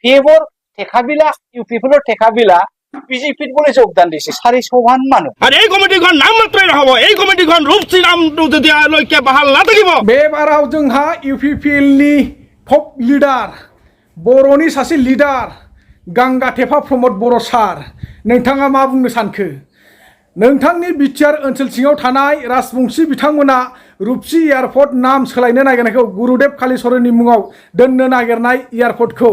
Favour टेकाबिला UPPL टेकाबिला বিজেপির বলে যোগদান দিছে 400 মানুষ আর এই কমিটিখন নাম মাত্রই হব এই কমিটিখন রূপসী নামটো যদি লৈকে বাহাল না থাকিব बेबाराव जोंहा इउपिपिएल नि टप लिडार बर'नि सासे लिडार गांगा थेफा प्रमद बर' सार नोंथाङा मा बुंनो सानखो नोंथांनि बिटिआर ओनसोल सिङाव थानाय राजबंशी बिथांमोना रुपसी एयारपोर्ट नाम सोलायनो नागिरनायखौ गुरुदेव कालीचरणनि मुङाव दोननो नागिरनाय एयारपोर्टखौ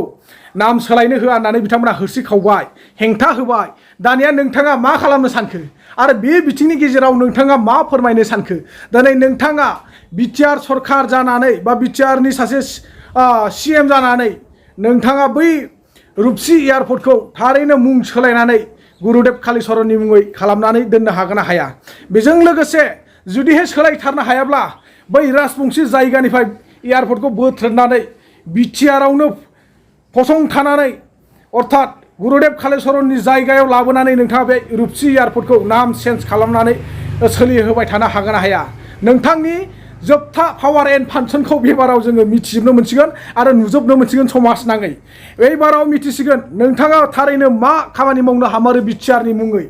नाम सोलायनो होआ होननानै बिथांमोना होसिखावबाय हेंथा होबाय दानिया नोंथाङा मा खालामनो सानखो आरो बे बिथिंनि गेजेराव नोंथाङा मा फोरमायनो सानखो दिनै नोंथाङा बिटिआर सरकार जानानै बा बिटिआरनि सासे सीएम जानानै नोंथाङा बै रुपसी एयारपोर्टखौ थारैनो मुं सोलायनानै गुरुदेव कालीचरणनि मुङै खालामनानै दोननो हागोन ना हाया बेजों लोगोसे जुदिहाय सोलायथारनो हायाब्ला बै राजबंशी जायगानिफ्राय एयारपोर्टखौ बोथ्रोदनानै बिटिआरआवनो फसंथानानै अर्थात गुरुदेव कालीचरणनि जायगायाव लाबोनानै नोंथाङा बे रुपसी एयारपोर्टखौ नाम चेन्ज खालामनानै सोलिहोबाय थानो हागोन ना हाया नोंथांनि जोबथा पावार एन्ड फांसनखौ बेबाराव जोङो मिथिजोबनो मोनसिगोन आरो नुजोबनो मोनसिगोन समाज नाङै बेबाराव मिथिसिगोन नोंथाङा थारैनो मा खामानि मावनो हामारो बिटिआरनि मुङै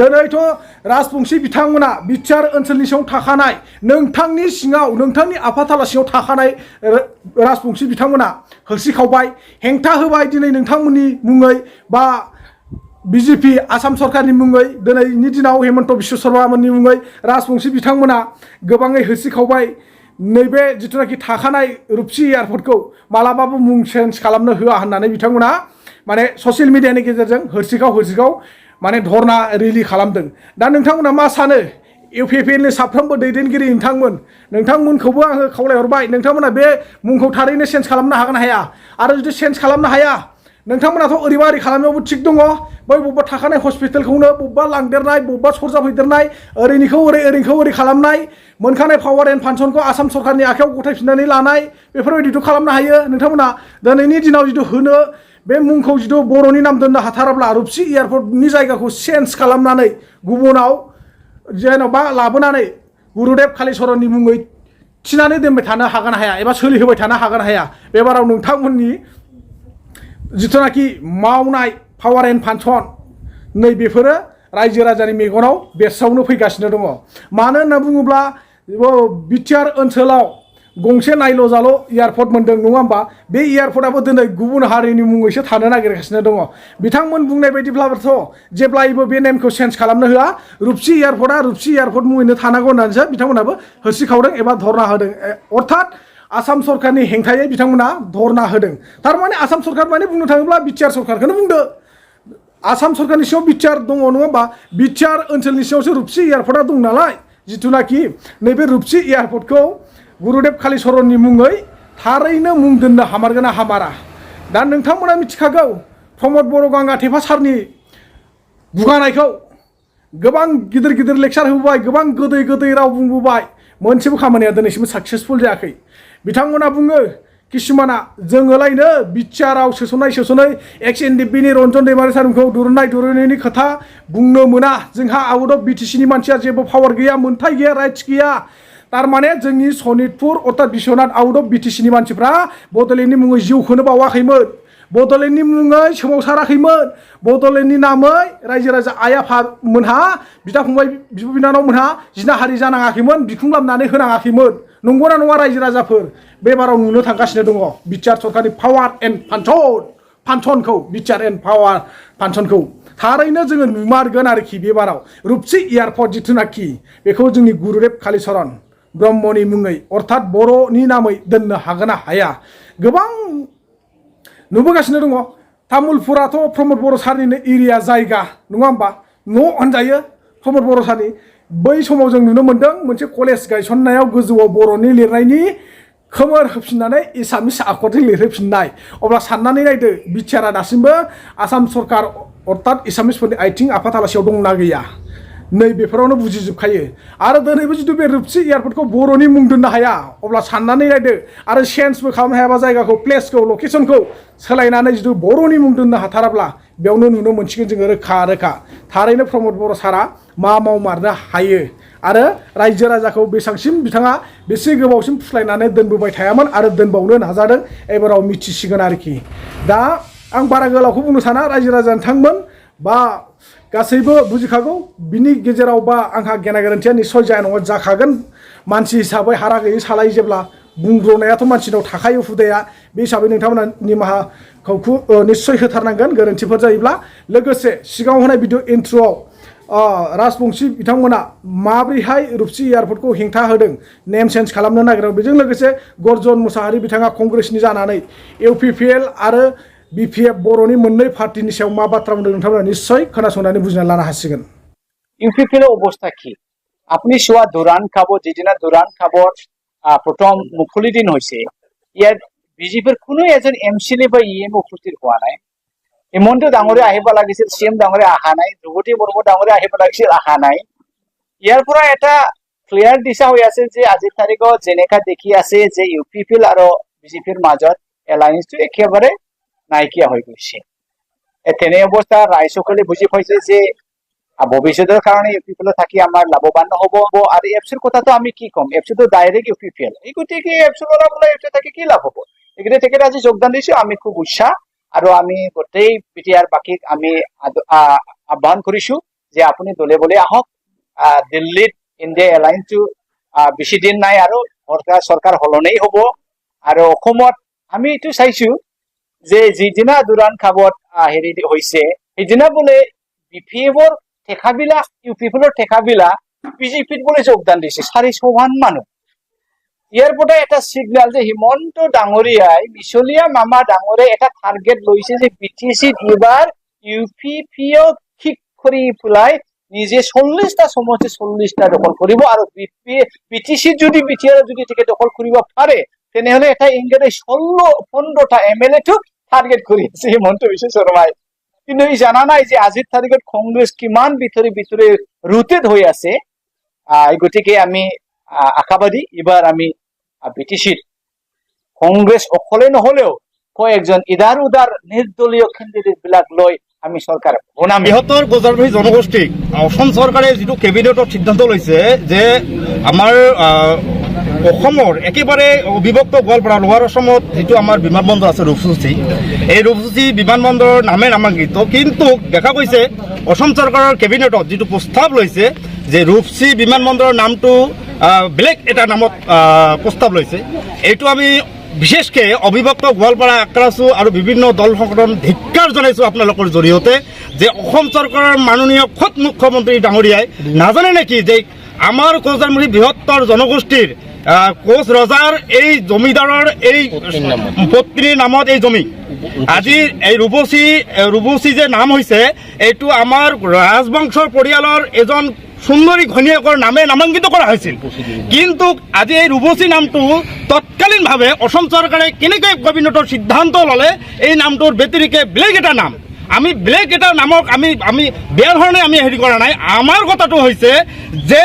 दिनैथ' राजबंशी बिथांमोना बिटिआर ओनसोलनि सिङाव थाखानाय नोंथांनि सिङाव नोंथांनि आफाथाला सिङाव थाखानाय राजबंशी बिथांमोना होसिखावबाय हेंथा होबाय दिनै नोंथांमोननि मुङै बा बीजेपी आसाम सरकारनि मुङै दिनैनि दिनाव हेमन्त बिश्व शर्मामोननि मुङै राजबंशी बिथांमोना गोबाङै होसिखावबाय नैबे जिथुनाखि थाखानाय रुपसी एयारपोर्टखौ मालाबाबो मुं चेन्ज खालामनो होआ होननानै बिथांमोना माने ससियेल मिडियानि गेजेरजों होसिखाव माने धरना रेलि खालामदों दा नोंथांमोना मा सानो इउपिपिएलनि साफ्रोमबो दैदेनगिरि नोंथांमोनखौबो आङो खावलायहरबाय नोंथांमोना बे मुंखौ थारैनो चेन्ज खालामनो हागोन हाया आरो जुदि चेन्ज खालामनो हाया नोंथांमोनाथ' ओरैबा ओरै खालामनायावबो थिग दङ बै बबेबा थाखानाय हस्पिटालखौनो बबेबा लांदेरनाय बबेबा सरजाबहैदेरनाय ओरैनिखौ ओरै खालामनाय मोनखानाय पावार एन्ड फांसनखौ आसाम सरकारनि आखायाव गथायफिननानै लानाय बेफोरबायदिथ' खालामनो हायो नोंथांमोना दिनैनि दिनाव जिथु होनो बे मुंखौ जिथु बर'नि नाम दोननो हाथाराब्ला रुपसी एयारपोर्टनि जायगाखौ चेन्ज खालामनानै गुबुनाव जेन'बा लाबोनानै गुरुदेव कालीचरणनि मुङै थिनानै दोनबाय थानो हागोन हाया एबा सोलिहोबाय थानो हागोन हाया बेबाराव नोंथांमोननि जिथुनाखि मावनाय पावार एन्ड फांसन नै बेफोरो रायजो राजानि मेगनाव बेरसावनो फैगासिनो दङ मानो होनना बुङोब्ला बिटिआर ओनसोलाव गंसे नायल' जाल' एयारपर्ट मोनदों नङा होमबा बे एयारपर्टआबो दिनै गुबुन हारिनि मुङैसो थानो नागिरगासिनो दङ बिथांमोन बुंनाय बायदिब्लाथ' जेब्लायबो बे नेमखौ चेन्ज खालामनो होआ रुपसी एयारपर्टआ रुपसी एयारपर्ट मुङैनो थानांगौ होननानैसो बिथांमोनाबो होसिखावदों एबा धरना होदों अर्थात आसाम सरकारनि हेंथायै बिथांमोना धरना होदों थारमाने आसाम सरकार माने बुंनो थाङोब्ला बिटिआर सरकारखौनो बुंदो आसाम सरकारनि सिङाव बिटिआर दङ नङा होमबा बिटिआर ओनसोलनि सिङावसो रुपसी एयारपर्टआ दं नालाय जिथुनाखि नैबे रुपसी एयारपर्टखौ गुरुदेव कालीचरणनि मुङै थारैनो मुं दोननो हामारगोन ना हामारा दा नोंथांमोना मिथिखागौ प्रमद बर' गांगा थेफा सारनि बुगानायखौ गोबां गिदिर लेक्सार होबाय गोबां गोदै राव बुंबोबाय मोनसेबो खामानिया दिनैसिम साक्सेसफुल जायाखै बिथांमोना बुङो किसुमाना जोङोलायनो बिटिआरआव सोस'नाय एक्स एनडिएफबिनि रन्जन दैमारि सारमोनखौ दुरुननायनि खोथा बुंनो मोना जोंहा आउट अफ बिटिसिनि मानसिया जेबो पावार गैया मोनथाय गैया राइट्स गैया थारमाने जोंनि सनितपुर अर्थात बिश्वनाथ आउट अफ बिटिसिनि मानसिफ्रा बड'लेण्डनि मुङै जिउखौनो बावाखैमोन बड'लेण्डनि मुङै सोमावसाराखैमोन बड'लेण्डनि नामै रायजो राजा आइ आफामोनहा बिदा फंबाय बिब' बिनानावमोनहा जिनाहारि जानाङाखैमोन बिखुंलाबनानै होनाङाखैमोन नंगौना नङा रायजो राजाफोर बेबाराव नुनो थांगासिनो दङ बिटिआर सरकारनि पावार एन्ड फांसनखौ बिटिआर एन्ड पावार फांसनखौ थारैनो जोङो नुमारगोन आरोखि बेबाराव रुपसी एयारपर्ट जिथुनाखि बेखौ जोंनि गुरुदेव कालीचरण ब्रह्मनि मुङै अर्थात बर'नि नामै दोननो हागोन ना हाया गोबां नुबोगासिनो दङ तामुलपुराथ' प्रमद बर' सारनिनो एरिया जायगा नङा होमबा न' होनजायो प्रमद बर' सारनि बै समाव जों नुनो मोन्दों मोनसे कलेज गायसननायाव गोजौआव बर'नि लिरनायनि खोमोर होफिननानै एसामिस आखरजों लिरहोफिननाय अब्ला साननानै नायदो बिटिआरआ दासिमबो आसाम सरकार अर्थात एसामिसफोरनि आथिं आफाथालासेयाव दंना गैया नै बेफोरावनो बुजिजोबखायो आरो दिनैबो जिथु बे रुपसी एयारपर्टखौ बर'नि मुं दोननो हाया अब्ला साननानै नायदो आरो चेन्जबो खालामनो हायाबा जायगाखौ प्लेसखौ लकेसनखौ सोलायनानै जिथु बर'नि मुं दोननो हाथाराब्ला बेयावनो नुनो मोनसिगोन जोङो रोखा थारैनो प्रमद बर' सारा मा मावमारनो हायो आरो रायजो राजाखौ बेसांसिम बिथाङा बेसे गोबावसिम फुस्लायनानै दोनबोबाय थायामोन आरो दोनबावनो नाजादों एबाराव मिथिसिगोन आरोखि दा आं बारा गोलावखौ बुंनो साना रायजो राजा नोंथांमोन बा गासैबो बुजिखागौ बिनि गेजेराव बा आंहा गेना गोरोन्थिया निस्सय जाया नङा जाखागोन मानसि हिसाबै हारा गैयै सालायो जेब्ला बुंग्रोनायाथ' मानसिनाव थाखायो हुदाया बे हिसाबै नोंथांमोना निमाहाखौ निस्सय होथारनांगोन गोरोन्थिफोर जायोब्ला लोगोसे सिगाङाव होनाय भिडिअ इन्ट्र'आव राजबंशी बिथांमोना माब्रैहाय रुपसि एयारपर्टखौ हेंथा होदों नेम चेन्ज खालामनो नागिरदों बेजों लोगोसे गर्जन मुसाहारि बिथाङा कंग्रेसनि जानानै इउपिपिएल आरो बिपिएफ बर'नि मोननै पार्टिनि सायाव मा बाथ्रा बुंदों नोंथांमोना निस्सय खोनासंनानै बुजिना लानो हासिगोन ইউপিপিএলৰ অৱস্থা কি আপুনি চোৱা দুৰাণ খাবৰ যিদিনা দুৰাণ খাবৰ প্ৰথম মুকলি দিন হৈছে ইয়াত বিজেপিৰ কোনো এজন এমচিএলএ বা ইএম উপস্থিত হোৱা নাই হিমন্ত ডাঙৰীয়া আহিব লাগিছিল চিএম ডাঙৰীয়া অহা নাই দ্ৰৌপদী মুৰ্মু ডাঙৰীয়া আহিব লাগিছিল অহা নাই ইয়াৰ পৰা এটা ক্লিয়াৰ দিশা হৈ আছে যে আজিৰ তাৰিখত যেনেকা দেখি আছে যে ইউপিপিএল আৰু বিজেপিৰ মাজত এলায়েন্সটো একেবাৰে নাইকিয়া হৈ গৈছে তেনে অৱস্থা ৰাইজসকলে বুজি পাইছে যে ভৱিষ্যতৰ কাৰণে ইউপিপিএল থাকি আমাৰ লাভৱান নহ'ব আৰু এফচিৰ কথাটো আমি কি ক'ম এফচিটো ডাইৰেক্ট ইউপিপিএল এই গতিকে এফচি ওলাবলৈ এফচি থাকি কি লাভ হ'ব এইকেইটা তেখেতে আজি যোগদান দিছো আমি খুব উৎসাহ আৰু আমি গোটেই পিটিআৰ বাকীক আমি আহ্বান কৰিছো যে আপুনি দলে বলে আহক দিল্লীত ইণ্ডিয়া এলায়েন্সটো বেছি দিন নাই আৰু চৰকাৰ সলনি হ'ব আৰু অসমত আমি এইটো চাইছো যে যিদিনা দুৰাণ খাবত হেৰি হৈছে সেইদিনা বোলে বিপিএফৰ ঠেকাবিলাক ইউপিপিএলৰ ঠেকাবিলাক বিজেপিত বোলে যোগদান দিছে 400 মানুহ ইয়াৰ পৰা এটা সিগনেল যে হিমন্ত ডাঙৰীয়াই মিছলীয়া মামা ডাঙৰে এটা টাৰ্গেট লৈছে যে বিটিচিত এবাৰ ইউপিপিএল ঠিক কৰি পেলাই নিজে 40টা সমষ্টি 40টা দখল কৰিব আৰু বিটিচি যদি বিটিআৰ যদি টিকেট দখল কৰিব পাৰে তেনেহলে এটা ইংগেৰে 15টা এমএলএ টাৰ্গেট কৰি আছে হিমন্ত বিশ্ব শৰ্মাই কিন্তু এই জানা নাই যে আজিৰ তাৰিখত কংগ্ৰেছ কিমান ভিতৰি ৰুটেড হৈ আছে এই গতিকে আমি আশাবাদী এবাৰ আমি বিটিচিত কংগ্ৰেছ অকলে নহলেও কয়েকজন ইদাৰ উদাৰ নিৰ্দলীয় কেণ্ডিডেট বিলাক লৈ আমি চৰকাৰ বনাম বৃহত্তৰ গোজাৰবাহী জনগোষ্ঠীক অসম চৰকাৰে যিটো কেবিনেটত সিদ্ধান্ত লৈছে যে আমাৰ অসমৰ একেবাৰে অবিভক্ত গোৱালপাৰা লোৱাৰ অসমত যিটো আমাৰ বিমানবন্দৰ আছে ৰূপসী এই ৰূপসী বিমানবন্দৰৰ নামে নামাঙ্কিত কিন্তু দেখা গৈছে অসম চৰকাৰৰ কেবিনেটত যিটো প্ৰস্তাৱ লৈছে যে ৰূপসী বিমানবন্দৰৰ নামটো বেলেগ এটা নামত প্ৰস্তাৱ লৈছে এইটো আমি বিশেষকৈ অবিভক্ত গোৱালপাৰা আক্ৰাছো আৰু বিভিন্ন দল সংগঠন ধিক্কাৰ জনাইছো আপোনালোকৰ জৰিয়তে যে অসম চৰকাৰৰ মাননীয় খোদ মুখ্যমন্ত্ৰী ডাঙৰীয়াই নাজানে নেকি যে আমাৰ কোচজাৰমুখী বৃহত্তৰ জনগোষ্ঠীৰ কোচ ৰজাৰ এই জমিদাৰৰ এই পত্নীৰ নামত এই জমি আজি এই ৰূপসী যে নাম হৈছে এইটো আমাৰ ৰাজবংশৰ পৰিয়ালৰ এজন সুন্দৰী ঘনীয়েকৰ নামে নামাঙ্কিত কৰা হৈছিল কিন্তু আজি এই ৰূপসী নামটো তৎকালীনভাৱে অসম চৰকাৰে কেনেকৈ কেবিনেটৰ সিদ্ধান্ত ল'লে এই নামটোৰ ব্যতিৰিকে বেলেগ এটা নাম আমি বেলেগ এটা নামক আমি বেয়া ধৰণে আমি হেৰি কৰা নাই আমাৰ কথাটো হৈছে যে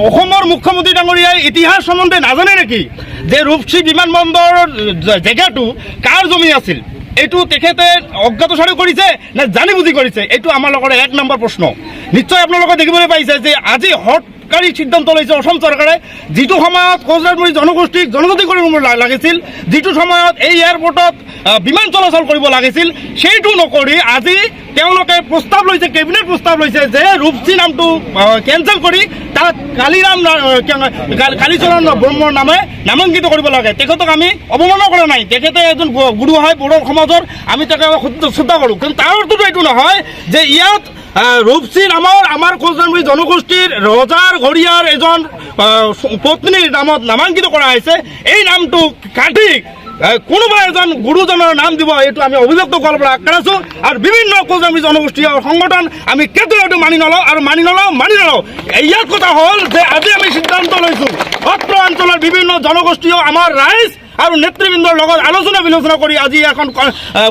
অসমৰ মুখ্যমন্ত্ৰী ডাঙৰীয়াই ইতিহাস সম্বন্ধে নাজানে নেকি যে ৰূপসী বিমানবন্দৰৰ জেগাটো কাৰ জমি আছিল এইটো তেখেতে অজ্ঞাতসাৰে কৰিছে নে জানি বুজি কৰিছে এইটো আমাৰ লগৰ এক নম্বৰ প্ৰশ্ন নিশ্চয় আপোনালোকে দেখিবলৈ পাইছে যে আজি হঠকাৰী সিদ্ধান্ত লৈছে অসম চৰকাৰে যিটো সময়ত কোচজাৰমুখী জনগোষ্ঠীক জনজাতি কৰিব লাগিছিল যিটো সময়ত এই এয়াৰপৰ্টত বিমান চলাচল কৰিব লাগিছিল সেইটো নকৰি আজি তেওঁলোকে প্ৰস্তাৱ লৈছে কেবিনেট প্ৰস্তাৱ লৈছে যে ৰূপসী নামটো কেঞ্চেল কৰি তাত কালীচৰণ ব্ৰহ্মৰ নামে নামাঙ্কিত কৰিব লাগে তেখেতক আমি অৱমাননা কৰা নাই তেখেতে এজন গুৰু হয় বড়ো সমাজৰ আমি তাকে শ্ৰদ্ধা কৰোঁ কিন্তু তাৰ অৰ্থটো এইটো নহয় যে ইয়াত ৰূপসী নামৰ আমাৰ কোচজাৰমুখী জনগোষ্ঠীৰ ৰজাৰ ঘৰিয়াৰ এজন পত্নীৰ নামত নামাঙ্কিত কৰা হৈছে এই নামটো কাটি কোনোবা এজন গুৰুজনৰ নাম দিব এইটো আমি অভিযুক্ত কৰাৰ পৰা আক্ৰাছো আৰু বিভিন্ন কোচজাৰমুখী জনগোষ্ঠীয় সংগঠন আমি কেতিয়াও মানি নলওঁ ইয়াৰ কথা হ'ল যে আজি আমি সিদ্ধান্ত লৈছো অত্ৰ অঞ্চলৰ বিভিন্ন জনগোষ্ঠীয় আমাৰ ৰাইজ আৰু নেতৃবৃন্দৰ লগত আলোচনা বিলোচনা কৰি আজি এখন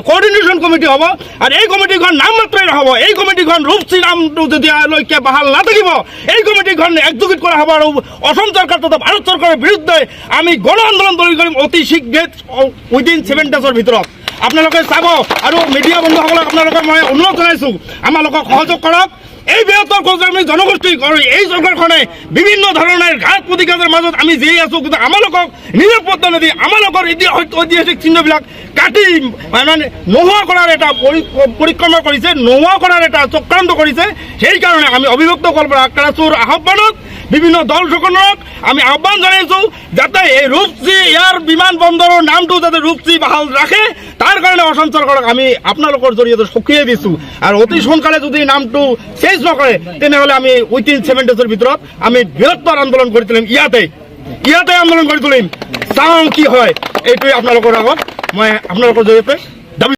কোঅৰ্ডিনেশ্যন কমিটি হ'ব আৰু এই কমিটিখন নাম মাত্ৰই নহ'ব এই কমিটিখন ৰূপসী নামটো যেতিয়ালৈকে বাহাল নাথাকিব এই কমিটিখন একযোগিত কৰা হ'ব আৰু অসম চৰকাৰ তথা ভাৰত চৰকাৰৰ বিৰুদ্ধে আমি গণ আন্দোলন কৰিম অতি শীঘ্ৰে উইদিন 7 days ভিতৰত আপোনালোকে চাব আৰু মিডিয়া বন্ধুসকলক আপোনালোকক মই অনুৰোধ জনাইছোঁ আমালোকক সহযোগ কৰক এই বৃহত্তৰ কৰ্মী জনগোষ্ঠী এই চৰকাৰখনে বিভিন্ন ধৰণৰ ঘাট প্ৰতিঘাতৰ মাজত আমি জীয়াই আছো, কিন্তু আমালোকক নিৰাপত্তা নিদি আমালোকৰ ঐতিহাসিক চিহ্নবিলাক কাটি মানে নোহোৱা কৰাৰ এটা পৰিক্ৰমা কৰিছে, নোহোৱা কৰাৰ এটা চক্ৰান্ত কৰিছে। সেইকাৰণে আমি অবিভক্ত গোৱালপাৰা আক্ৰাচুৰ আহ্বানত বিভিন্ন দল সকলক আমি আহ্বান জনাইছো যাতে এই ৰূপসী ইয়াৰ বিমান বন্দৰৰ নামটো যাতে ৰূপসী বাহাল ৰাখে, তাৰ কাৰণে অসম চৰকাৰক আমি আপোনালোকৰ জৰিয়তে সকিয়াই দিছো। আৰু অতি সোনকালে যদি নামটো চেঞ্জ নকৰে তেনেহ'লে আমি উইথিন 7 ডেজৰ ভিতৰত আমি বৃহত্তৰ আন্দোলন কৰি তুলিম, ইয়াতে আন্দোলন কৰি তুলিম। চাওঁ কি হয়, এইটোৱে আপোনালোকৰ আগত মই আপোনালোকৰ জৰিয়তে